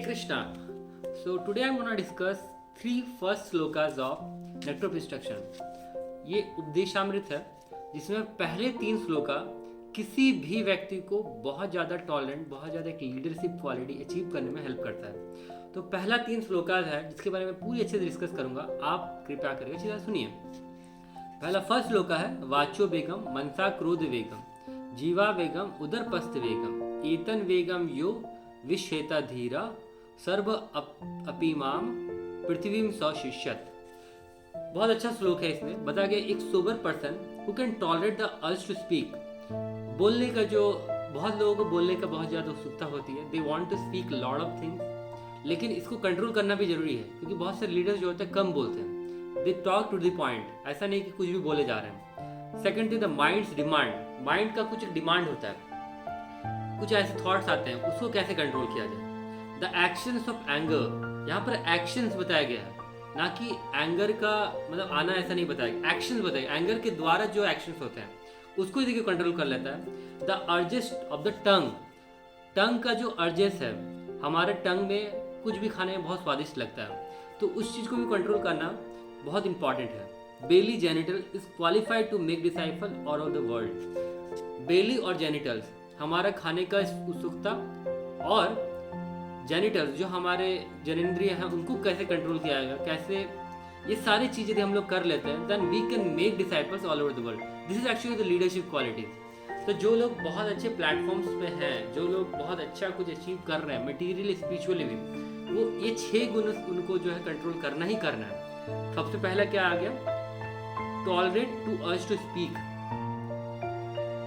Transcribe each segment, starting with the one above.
Krishna. So today I'm going to discuss three first slokas of Nectar of Instruction. ये उपदेशामृत है जिसमें पहले तीन श्लोका किसी भी व्यक्ति को बहुत ज़्यादा टॉलरेंट, बहुत ज़्यादा एक लीडरशिप क्वालिटी अचीव करने में हेल्प करता है। तो पहला तीन श्लोका है जिसके बारे में पूरी अच्छे से डिस्कस करूंगा, आप कृपया करके अच्छी तरह सुनिए। पहला फर्स्ट श्लोका है वाचो वेगम मनसा क्रोध वेगम जीवा वेगम उदरपस्थ वेगम एतन वेगम यो विश्वेता धीरा सर्व अपीमाम पृथ्वीम सशिष्यत। बहुत अच्छा श्लोक है। इसमें बताया गया एक sober person who can tolerate the urge to speak. बोलने का जो बहुत लोगों को बोलने का बहुत ज़्यादा उत्सुकता होती है, they want to speak lot of things, लेकिन इसको कंट्रोल करना भी जरूरी है क्योंकि बहुत से लीडर्स जो होते हैं कम बोलते हैं, they talk to the point, ऐसा नहीं कि कुछ भी बोले जा रहे हैं। Second thing the minds demand, mind का कुछ एक डिमांड होता है, कुछ ऐसे थॉट्स आते हैं, उसको कैसे कंट्रोल किया जाए। द एक्शंस ऑफ एंगर, यहाँ पर एक्शंस बताया गया है, ना कि एंगर का मतलब आना ऐसा नहीं बताया, एक्शंस बताया। एंगर के द्वारा जो एक्शंस होते हैं उसको देखिए कंट्रोल कर लेता है। The urges of the tongue, tongue का जो अर्जेस है, हमारे टंग में कुछ भी खाने में बहुत स्वादिष्ट लगता है, तो उस चीज़ को भी कंट्रोल करना बहुत इंपॉर्टेंट है। Belly genital is qualified to make disciple all over the world. Belly और जेनिटल्स हमारा खाने का उत्सुकता, और जेनिटल्स जो हमारे जनेंद्रिय हैं उनको कैसे कंट्रोल किया जाएगा, कैसे ये सारी चीज़ें यदि हम लोग कर लेते हैं, then we can make disciples all over the world. This is actually the leadership qualities. तो जो लोग बहुत अच्छे प्लेटफॉर्म्स पे हैं, जो लोग बहुत अच्छा कुछ अचीव कर रहे हैं मटीरियली स्पिरिचुअली भी, वो ये 6 गुण उनको जो है कंट्रोल करना ही करना है। सबसे पहला क्या आ गया, tolerate to urge to speak,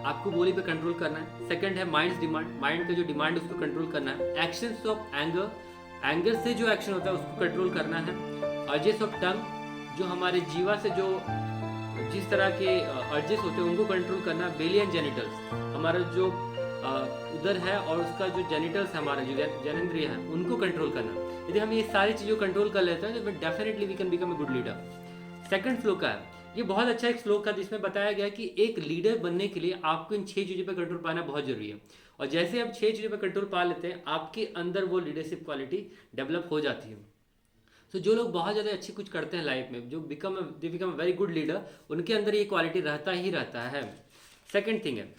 आपको बोली पे कंट्रोल करना है। सेकंड है माइंड्स डिमांड, माइंड का जो डिमांड है उसको कंट्रोल करना है। एक्शंस ऑफ एंगर, एंगर से जो एक्शन होता है उसको कंट्रोल करना है। अर्जेस ऑफ टंग, जो हमारे जीवा से जो जिस तरह के अर्जेस होते हैं उनको कंट्रोल करना। बेली एंड जेनिटल्स, हमारा जो उदर है और उसका जो जेनिटल्स है, हमारे जो जनेंद्रिय है, उनको कंट्रोल करना। यदि हम ये सारी चीज़ों को कंट्रोल कर लेते हैं तो definitely we can become a good leader. Second श्लोक है, ये बहुत अच्छा एक श्लोक है जिसमें बताया गया कि एक लीडर बनने के लिए आपको इन 6 चीज़ों पर कंट्रोल पाना बहुत जरूरी है, और जैसे आप 6 चीज़ों पर कंट्रोल पा लेते हैं आपके अंदर वो लीडरशिप क्वालिटी डेवलप हो जाती है। तो जो लोग बहुत ज़्यादा अच्छी कुछ करते हैं लाइफ में, जो बिकम वेरी गुड लीडर, उनके अंदर ये क्वालिटी रहता ही रहता है। सेकेंड थिंग है,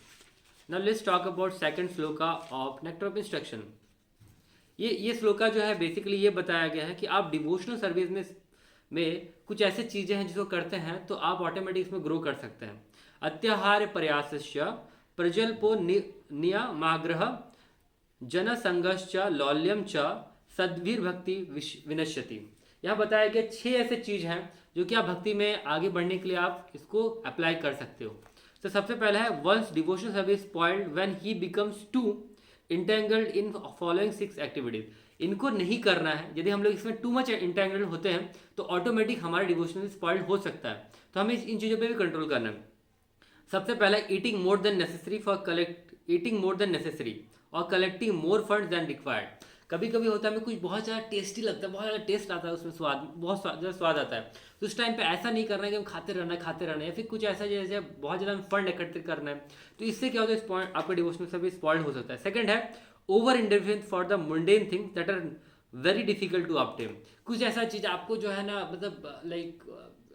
now let's talk about second shloka of nectar of instruction. ये श्लोका जो है बेसिकली ये बताया गया है कि आप डिवोशनल सर्विस में कुछ ऐसे चीज़ें हैं जिसको करते हैं तो आप ऑटोमेटिक इसमें ग्रो कर सकते हैं। अत्याहार प्रयासस्य प्रजल्पो नियमाग्रह जनसंगश्च लौल्यम च सद्वीर भक्ति विनश्यति। यहाँ बताया गया 6 ऐसे चीज़ हैं जो कि आप भक्ति में आगे बढ़ने के लिए आप इसको अप्लाई कर सकते हो। तो सबसे पहला है once devotional service spoiled when he becomes too entangled in following 6 activities. इनको नहीं करना है। यदि हम लोग इसमें टू मच इंटेंगल्ड होते हैं तो ऑटोमेटिक हमारा डिवोशनल स्पॉइल्ड हो सकता है, तो हमें इन चीज़ों पे भी कंट्रोल करना है। सबसे पहला ईटिंग मोर देन नेसेसरी और collecting more funds than required. कभी कभी होता है हमें कुछ बहुत ज़्यादा टेस्टी लगता है, बहुत ज़्यादा टेस्ट आता है, उसमें बहुत ज़्यादा स्वाद आता है, तो उस टाइम पे ऐसा नहीं करना है कि हम खाते रहना है, या फिर कुछ ऐसा जैसे बहुत ज़्यादा फंड एकत्रित करना है, तो इससे क्या होता है पॉइंट आपका डिवोशनल सर्विस स्पॉइल्ड हो सकता है। सेकंड है over interference for the mundane things that are very difficult to obtain. कुछ ऐसा चीज़ आपको जो है ना, मतलब लाइक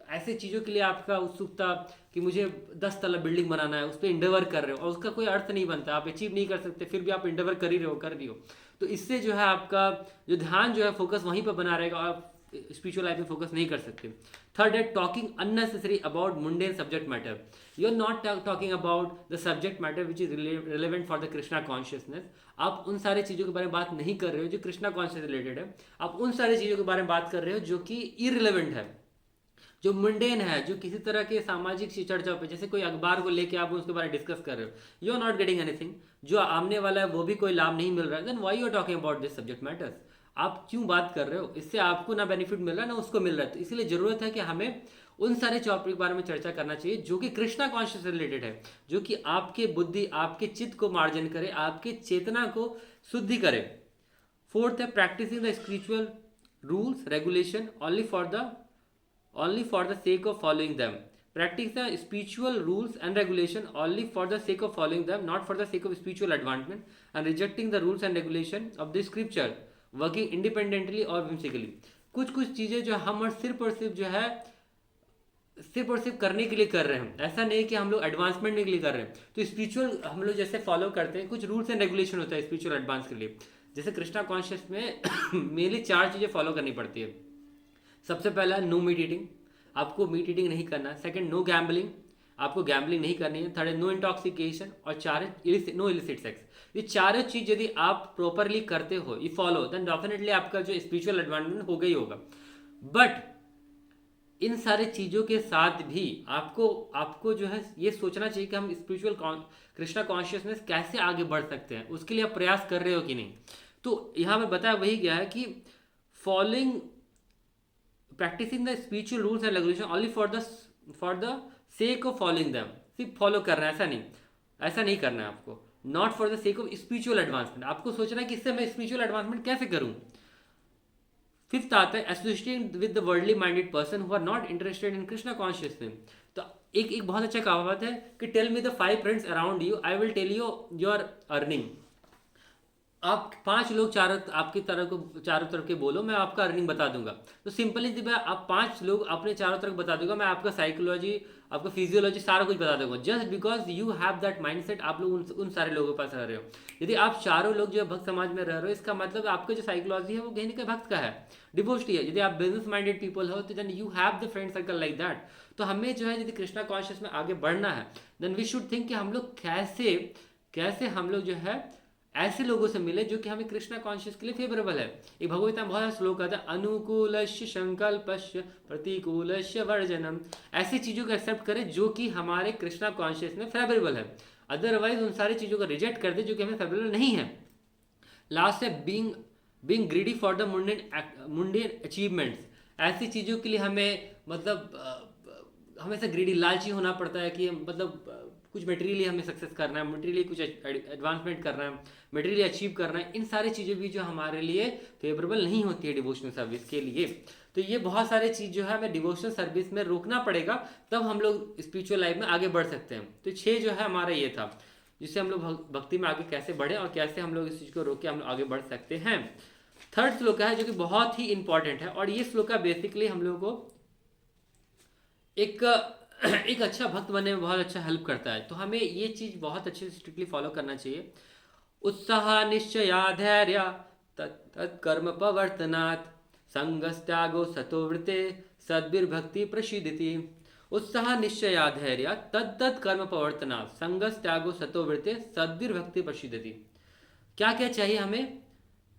ऐसे चीज़ों के लिए आपका उत्सुकता कि मुझे 10 तला बिल्डिंग बनाना है, उस पर इंडेवर कर रहे हो और उसका कोई अर्थ नहीं बनता, आप अचीव नहीं कर सकते, फिर भी आप इंडेवर कर रही हो, तो इससे जो है आपका जो ध्यान जो है फोकस वहीं पर बना रहेगा, आप स्पिरिचुअल लाइफ में फोकस नहीं कर सकते। थर्ड है talking unnecessary about mundane subject matter. You are not talking about the subject matter which is relevant for the Krishna consciousness. आप उन सारी चीज़ों के बारे में बात नहीं कर रहे हो जो कृष्णा कॉन्शियस रिलेटेड है, आप उन सारी चीज़ों के बारे में बात कर रहे हो जो कि इररिलेवेंट है, जो मुंडेन है, जो किसी तरह के सामाजिक चर्चा पे, जैसे कोई अखबार को लेके आप उसके बारे में डिस्कस कर रहे हो, you are not getting anything, जो आमने वाला है वो भी कोई लाभ नहीं मिल रहा है, then why you are talking about this subject matters. आप क्यों बात कर रहे हो, इससे आपको ना बेनिफिट मिल रहा है ना उसको मिल रहा है। तो इसलिए जरूरत है कि हमें उन सारे टॉपिक के बारे में चर्चा करना चाहिए जो कि कृष्णा कॉन्शियस से रिलेटेड है, जो कि आपके बुद्धि, आपके चित्त को मार्जन करे, आपके चेतना को शुद्धि करे। फोर्थ है practicing the spiritual rules regulation only for the sake of following them. Practice the spiritual rules and regulation only for the sake of following them, not for the sake of spiritual advancement, and rejecting the rules and regulation of the scripture working independently और whimsically। कुछ कुछ चीज़ें जो हम और सिर्फ जो है सिर्फ और सिर्फ करने के लिए कर रहे हैं, ऐसा नहीं कि हम लोग एडवांसमेंट के लिए कर रहे हैं। तो स्पिरिचुअल हम लोग जैसे फॉलो करते हैं, कुछ रूल्स एंड रेगुलेशन होता है स्पिरिचुअल एडवांस के लिए। जैसे कृष्णा कॉन्शियस में मेनली 4 चीज़ें फॉलो करनी पड़ती है। सबसे पहला नो मीट ईटिंग, आपको मीट ईटिंग नहीं करना। सेकंड नो गैम्बलिंग, आपको गैम्बलिंग नहीं करनी है। थर्ड नो इंटॉक्सिकेशन, और 4 नो इलिसिट सेक्स। ये चारों चीज़ यदि आप प्रॉपरली करते हो, ये फॉलो, देन डेफिनेटली आपका जो स्पिरिचुअल एडवांसमेंट होगा ही होगा। बट इन सारे चीज़ों के साथ भी आपको आपको जो है ये सोचना चाहिए कि हम स्पिरिचुअल कृष्णा कॉन्शियसनेस कैसे आगे बढ़ सकते हैं, उसके लिए आप प्रयास कर रहे हो कि नहीं। तो यहाँ पे बताया वही गया है कि following practicing the spiritual rules and regulation only for the sake of following them. सिर्फ फॉलो करना है, ऐसा नहीं करना है आपको। Not for the sake of spiritual advancement, आपको सोचना है कि इससे मैं स्पिरिचुअल एडवांसमेंट कैसे करूँ। फिफ्थ आता है associating with the worldly minded person who are not interested in Krishna consciousness. तो एक बहुत अच्छा कहावत है कि tell me the 5 friends around you, I will tell you your earning. आप 5 लोग आपकी चारों तरफ के बोलो, मैं आपका अर्निंग बता दूंगा। तो सिंपली जब आप 5 लोग अपने चारों तरफ बता दूंगा, मैं आपका साइकोलॉजी, आपका फिजियोलॉजी सारा कुछ बता दूंगा। Just because you have that mindset, आप लोग उन सारे लोगों के पास रह रहे हो। यदि आप चारों लोग जो भक्त समाज में रह रहे हो, इसका मतलब आपका जो साइकोलॉजी है वो कहीं ना कहीं भक्त का है, डिवोटी है। यदि आप बिजनेस माइंडेड पीपल हो तो then you have the friend circle like that. तो हमें जो है यदि कृष्णा कॉन्शियस में आगे बढ़ना है, देन वी शुड थिंक कि हम लोग कैसे हम लोग जो है ऐसे लोगों से मिले जो कि हमें कृष्णा कॉन्शियस के लिए फेवरेबल है। एक भगवत में बहुत सारा श्लोक आता है, अनुकूलस्य संकल्पस्य प्रतिकूलस्य वर्जनम। ऐसी चीजों को एक्सेप्ट करें जो कि हमारे कृष्णा कॉन्शियस में फेवरेबल है, अदरवाइज उन सारी चीजों को रिजेक्ट कर दे जो कि हमें फेवरेबल नहीं है। लास्ट है being greedy for the mundane achievements. ऐसी चीजों के लिए हमें हमेशा ग्रीडी, लालची होना पड़ता है कि मतलब कुछ मटेरियली हमें सक्सेस करना है, मटेरियली कुछ एडवांसमेंट करना है, मटेरियली अचीव करना है। इन सारी चीज़ें भी जो हमारे लिए फेवरेबल नहीं होती है डिवोशनल सर्विस के लिए। तो ये बहुत सारे चीज़ जो है हमें डिवोशनल सर्विस में रोकना पड़ेगा, तब हम लोग स्पिरिचुअल लाइफ में आगे बढ़ सकते हैं। तो 6 जो है हमारा ये था, जिससे हम लोग भक्ति में आगे कैसे बढ़े और कैसे हम लोग इस चीज़ को रोक के हम लोग आगे बढ़ सकते हैं। थर्ड श्लोका है जो कि बहुत ही इंपॉर्टेंट है, और ये श्लोका बेसिकली हम लोगों को एक अच्छा भक्त बनने में बहुत अच्छा हेल्प करता है। तो हमें ये चीज़ बहुत अच्छे से स्ट्रिक्टली फॉलो करना चाहिए। उत्साह निश्चया धैर्य तत्कर्म प्रवर्तनात् संगस्त्यागो सतोवृते सद्भिर्भक्ति प्रसिद्धति। उत्साह निश्चया धैर्य तत्कर्म प्रवर्तनात् संगस्त्यागो सतोवृते सद्भिर्भक्ति प्रसिद्धति। क्या क्या चाहिए हमें?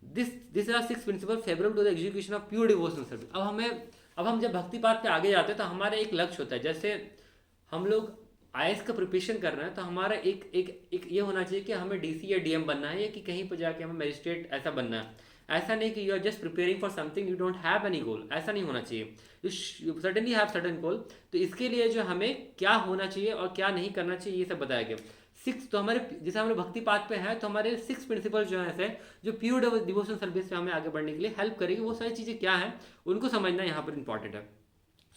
This are 6 principle favourable to the execution of pure devotional service. अब हम जब भक्ति पाथ पे आगे जाते हैं तो हमारा एक लक्ष्य होता है। जैसे हम लोग आईएएस का प्रिपरेशन कर रहे हैं तो हमारा एक ये होना चाहिए कि हमें डीसी या डीएम बनना है, या कि कहीं पर जाके हमें मजिस्ट्रेट ऐसा बनना है। ऐसा नहीं कि you are just preparing for something, you don't have any goal, ऐसा नहीं होना चाहिए। You certainly have certain goal. तो इसके लिए जो हमें क्या होना चाहिए और क्या नहीं करना चाहिए ये सब बताया गया। 6 तो हमारे, जैसे हम लोग भक्ति पाथ पे हैं तो हमारे 6 प्रिंसिपल जो है ऐसे जो प्योर डिवोशनल सर्विस में हमें आगे बढ़ने के लिए हेल्प करेगी। वो सारी चीज़ें क्या हैं उनको समझना यहाँ पर इंपॉर्टेंट है।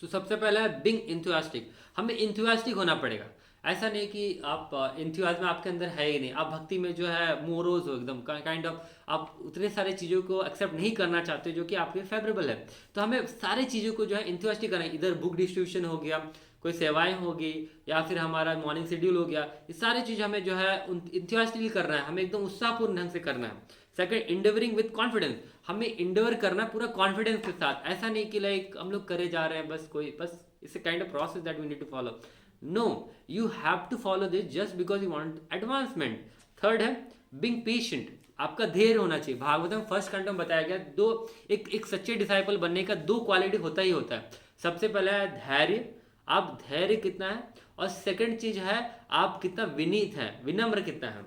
तो सबसे पहला है बीइंग इंथुसियास्टिक। हमें इंथुसियास्टिक होना पड़ेगा। ऐसा नहीं कि आप इंथुसियाज्म आपके अंदर है ही नहीं, आप भक्ति में जो है मोरोज हो एकदम काइंड ऑफ, आप उतने सारे चीज़ों को एक्सेप्ट नहीं करना चाहते जो कि आपके फेवरेबल है। तो हमें सारी चीज़ों को जो है इंथुसियास्टिक करना है। इधर बुक डिस्ट्रीब्यूशन हो गया, कोई सेवाएं होगी, या फिर हमारा मॉर्निंग शेड्यूल हो गया, ये सारी चीज़ हमें जो है इंथुसियास्टिकली करना है, हमें एकदम उत्साहपूर्ण ढंग से करना है। Second, endeavouring with confidence. हमें इंडेवर करना पूरा कॉन्फिडेंस के साथ। ऐसा नहीं कि लाइक हम लोग करे जा रहे हैं बस it's a kind of process that we need to follow. No, you have to follow this just because you want advancement. Third है बीइंग पेशेंट। आपका धैर्य होना चाहिए। भागवतम फर्स्ट कैंटो में बताया गया एक सच्चे डिसाइपल बनने का 2 क्वालिटी होता ही होता है। सबसे पहला है धैर्य, आप धैर्य कितना है, और सेकंड चीज है आप कितना विनीत है, विनम्र कितना है।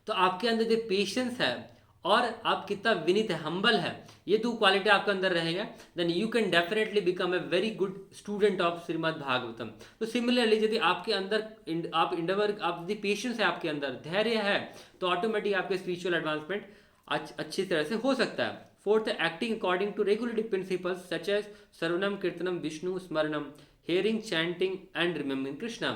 तो आपके अंदर जो पेशेंस है और आप कितना विनीत है, हम्बल है, ये 2 क्वालिटी आपके अंदर रहेगा, then you can definitely become a very good student of Shrimad Bhagavatam. तो सिमिलरली यदि आपके अंदर आप यदि पेशेंस है, आपके अंदर धैर्य है, तो ऑटोमेटिक आपके स्पिरिचुअल एडवांसमेंट अच्छी तरह से हो सकता है। Fourth, acting according to regulative principles such as shravanam kirtanam Vishnu smaranam hearing chanting and remembering Krishna.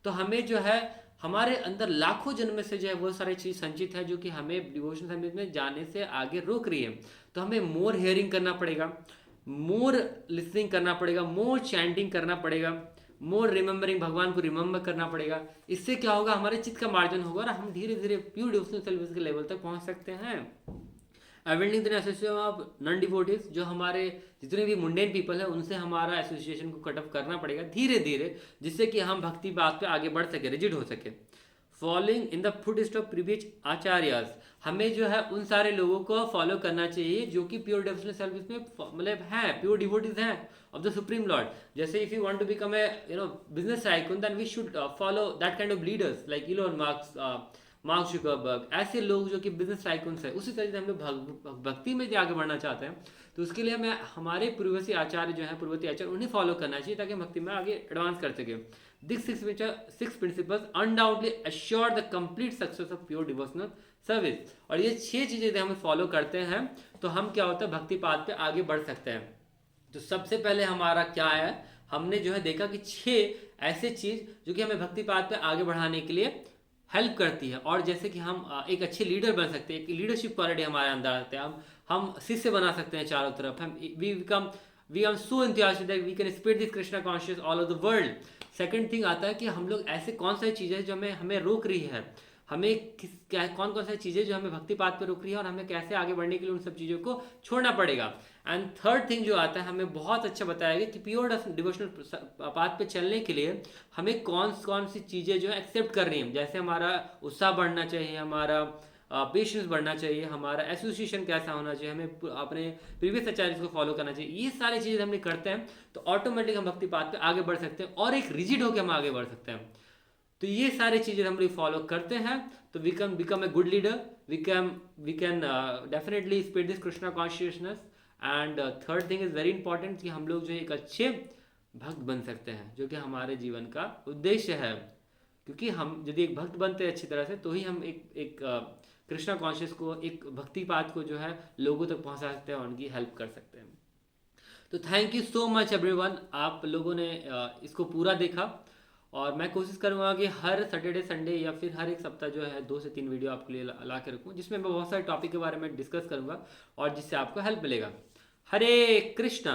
तो हमें जो है हमारे अंदर लाखों जन्म से जो है वो सारी चीज़ संचित है जो कि हमें डिवोशन सर्विस में जाने से आगे रोक रही है। तो हमें मोर हेयरिंग करना पड़ेगा, मोर लिसनिंग करना पड़ेगा, मोर चैंटिंग करना पड़ेगा, मोर रिमेंबरिंग, भगवान को रिमेंबर करना पड़ेगा। इससे क्या होगा, हमारे चित्त का मार्जन होगा और हम धीरे धीरे प्योर डिवोशनल सर्विस के लेवल तक पहुंच सकते हैं। Avoiding the association of non devotees, जो हमारे जितने भी मुंडेन पीपल है उनसे हमारा एसोसिएशन को कट ऑफ करना पड़ेगा धीरे धीरे, जिससे कि हम भक्ति बात पे आगे बढ़ सके, रिजिड हो सके। Following in the foot step previous acharyas, हमें जो है उन सारे लोगों को फॉलो करना चाहिए जो कि प्योर डिवोशनल सर्विस में मतलब है, प्योर डिवोटीज हैं ऑफ द सुप्रीम लॉर्ड। जैसे if you want to become a business tycoon, then we should follow that kind of leaders like Elon Mark Zuckerberg, ऐसे लोग जो कि बिजनेस टाइकून्स है। उसी तरह से हम लोग भक्ति में जो आगे बढ़ना चाहते हैं तो उसके लिए हमें हमारे पूर्ववर्ती आचार्य जो है, पूर्ववर्ती आचार्य, उन्हें फॉलो करना चाहिए ताकि हम भक्ति में आगे एडवांस कर सके। These six principles undoubtedly assure the complete success of pure devotional service। और ये 6 चीजें यदि हम फॉलो करते हैं तो हम क्या होता है, भक्ति पाथ पे आगे बढ़ सकते हैं। तो सबसे पहले हमारा क्या है, हमने जो है देखा कि 6 ऐसे चीज जो कि हमें भक्ति पाथ पे आगे बढ़ाने के लिए हेल्प करती है, और जैसे कि हम एक अच्छे लीडर बन सकते हैं, एक लीडरशिप क्वालिटी हमारे अंदर आते हैं, हम शिष्य बना सकते हैं चारों तरफ, हम we are so enthusiastic that we can spread this Krishna consciousness all over the world। Second thing आता है कि हम लोग ऐसे कौन सी चीज़ें जो हमें रोक रही है, हमें कौन कौन सी चीज़ें जो हमें भक्ति पाथ पे रोक रही है और हमें कैसे आगे बढ़ने के लिए उन सब चीज़ों को छोड़ना पड़ेगा। एंड थर्ड थिंग जो आता है, हमें बहुत अच्छा बताया गया कि प्योर डिवोशनल पाथ पे चलने के लिए हमें कौन कौन सी चीज़ें जो है एक्सेप्ट कर रही हैं। जैसे हमारा उत्साह बढ़ना चाहिए, हमारा पेशेंस बढ़ना चाहिए, हमारा एसोसिएशन कैसा होना चाहिए, हमें अपने प्रीवियस आचार्य को फॉलो करना चाहिए। ये सारी चीज़ें हमने करते हैं तो ऑटोमेटिक हम भक्ति पाथ पे आगे बढ़ सकते हैं और एक रिजिड होकर हम आगे बढ़ सकते हैं। तो ये सारी चीज़ें हम लोग फॉलो करते हैं तो we can become a good leader, we can definitely spread this Krishna consciousness. And third thing is very important कि हम लोग जो एक अच्छे भक्त बन सकते हैं, जो कि हमारे जीवन का उद्देश्य है। क्योंकि हम यदि एक भक्त बनते हैं अच्छी तरह से तो ही हम एक कृष्णा कॉन्शियस को, एक भक्ति पाथ को जो है लोगों तक पहुंचा सकते हैं और उनकी हेल्प कर सकते हैं। तो thank you so much everyone, आप लोगों ने इसको पूरा देखा और मैं कोशिश करूंगा कि हर सैटरडे संडे या फिर हर एक सप्ताह जो है 2 से 3 वीडियो आपके लिए ला के रखूँ, जिसमें मैं बहुत सारे टॉपिक के बारे में डिस्कस करूंगा और जिससे आपको हेल्प मिलेगा। हरे कृष्णा।